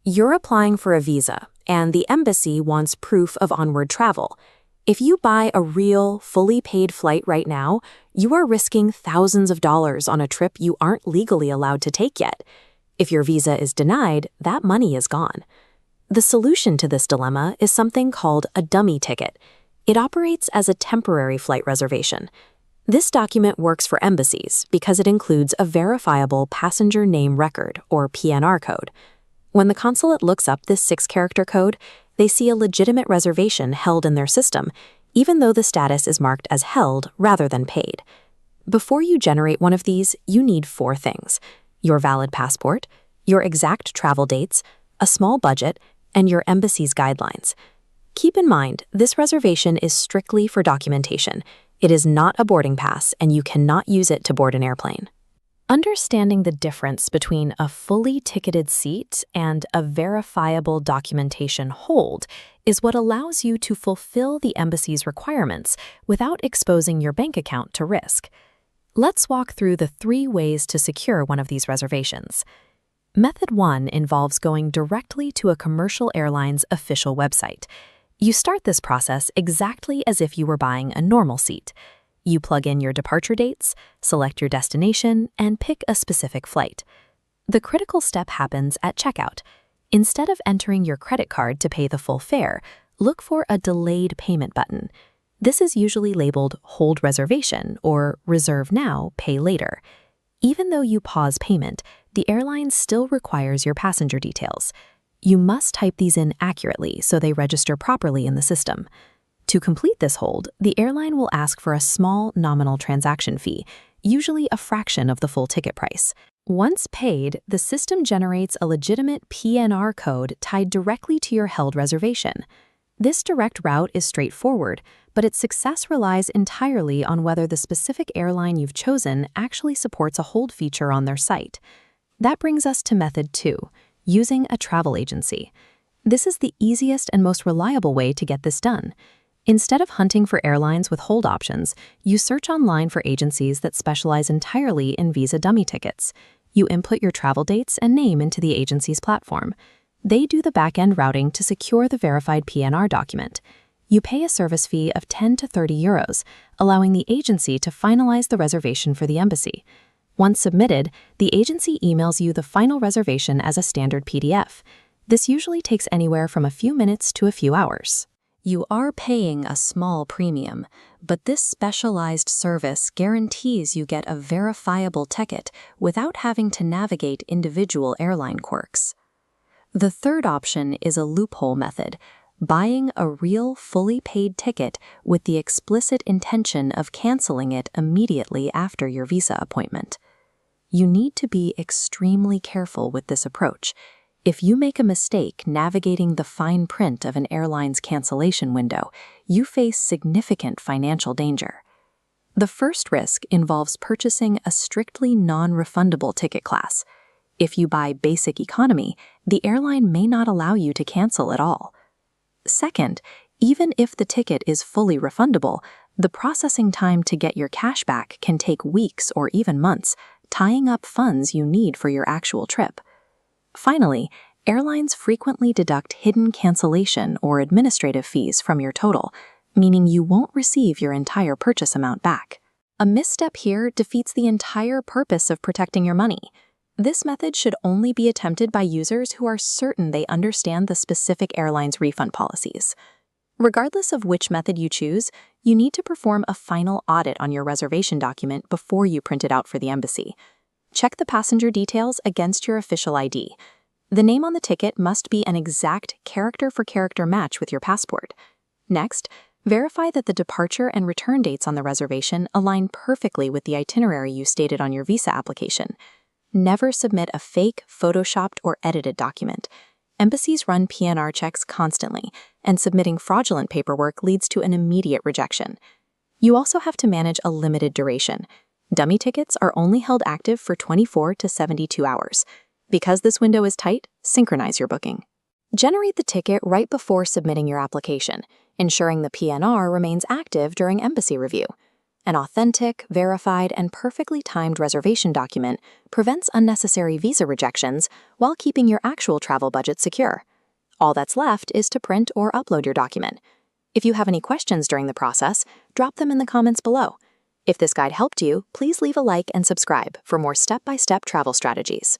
You're applying for a visa, and the embassy wants proof of onward travel. If you buy a real, fully paid flight right now, you are risking thousands of dollars on a trip you aren't legally allowed to take yet. If your visa is denied, that money is gone. The solution to this dilemma is something called a dummy ticket. It operates as a temporary flight reservation. This document works for embassies because it includes a verifiable passenger name record, or PNR code. When the consulate looks up this 6-character code, they see a legitimate reservation held in their system, even though the status is marked as held rather than paid. Before you generate one of these, you need 4 things: your valid passport, your exact travel dates, a small budget, and your embassy's guidelines. Keep in mind, this reservation is strictly for documentation. It is not a boarding pass, and you cannot use it to board an airplane. Understanding the difference between a fully ticketed seat and a verifiable documentation hold is what allows you to fulfill the embassy's requirements without exposing your bank account to risk. Let's walk through the 3 ways to secure one of these reservations. Method 1 involves going directly to a commercial airline's official website. You start this process exactly as if you were buying a normal seat. You plug in your departure dates, select your destination, and pick a specific flight. The critical step happens at checkout. Instead of entering your credit card to pay the full fare, look for a delayed payment button. This is usually labeled Hold Reservation or Reserve Now, Pay Later. Even though you pause payment, the airline still requires your passenger details. You must type these in accurately so they register properly in the system. To complete this hold, the airline will ask for a small nominal transaction fee, usually a fraction of the full ticket price. Once paid, the system generates a legitimate PNR code tied directly to your held reservation. This direct route is straightforward, but its success relies entirely on whether the specific airline you've chosen actually supports a hold feature on their site. That brings us to method 2, using a travel agency. This is the easiest and most reliable way to get this done. Instead of hunting for airlines with hold options, you search online for agencies that specialize entirely in visa dummy tickets. You input your travel dates and name into the agency's platform. They do the back-end routing to secure the verified PNR document. You pay a service fee of 10 to 30 euros, allowing the agency to finalize the reservation for the embassy. Once submitted, the agency emails you the final reservation as a standard PDF. This usually takes anywhere from a few minutes to a few hours. You are paying a small premium, but this specialized service guarantees you get a verifiable ticket without having to navigate individual airline quirks. The third option is a loophole method, buying a real, fully paid ticket with the explicit intention of canceling it immediately after your visa appointment. You need to be extremely careful with this approach. If you make a mistake navigating the fine print of an airline's cancellation window, you face significant financial danger. The first risk involves purchasing a strictly non-refundable ticket class. If you buy basic economy, the airline may not allow you to cancel at all. Second, even if the ticket is fully refundable, the processing time to get your cash back can take weeks or even months, tying up funds you need for your actual trip. Finally, airlines frequently deduct hidden cancellation or administrative fees from your total, meaning you won't receive your entire purchase amount back. A misstep here defeats the entire purpose of protecting your money. This method should only be attempted by users who are certain they understand the specific airline's refund policies. Regardless of which method you choose, you need to perform a final audit on your reservation document before you print it out for the embassy. Check the passenger details against your official ID. The name on the ticket must be an exact character-for-character match with your passport. Next, verify that the departure and return dates on the reservation align perfectly with the itinerary you stated on your visa application. Never submit a fake, photoshopped, or edited document. Embassies run PNR checks constantly, and submitting fraudulent paperwork leads to an immediate rejection. You also have to manage a limited duration. Dummy tickets are only held active for 24 to 72 hours. Because this window is tight, synchronize your booking. Generate the ticket right before submitting your application, ensuring the PNR remains active during embassy review. An authentic, verified, and perfectly timed reservation document prevents unnecessary visa rejections while keeping your actual travel budget secure. All that's left is to print or upload your document. If you have any questions during the process, drop them in the comments below. If this guide helped you, please leave a like and subscribe for more step-by-step travel strategies.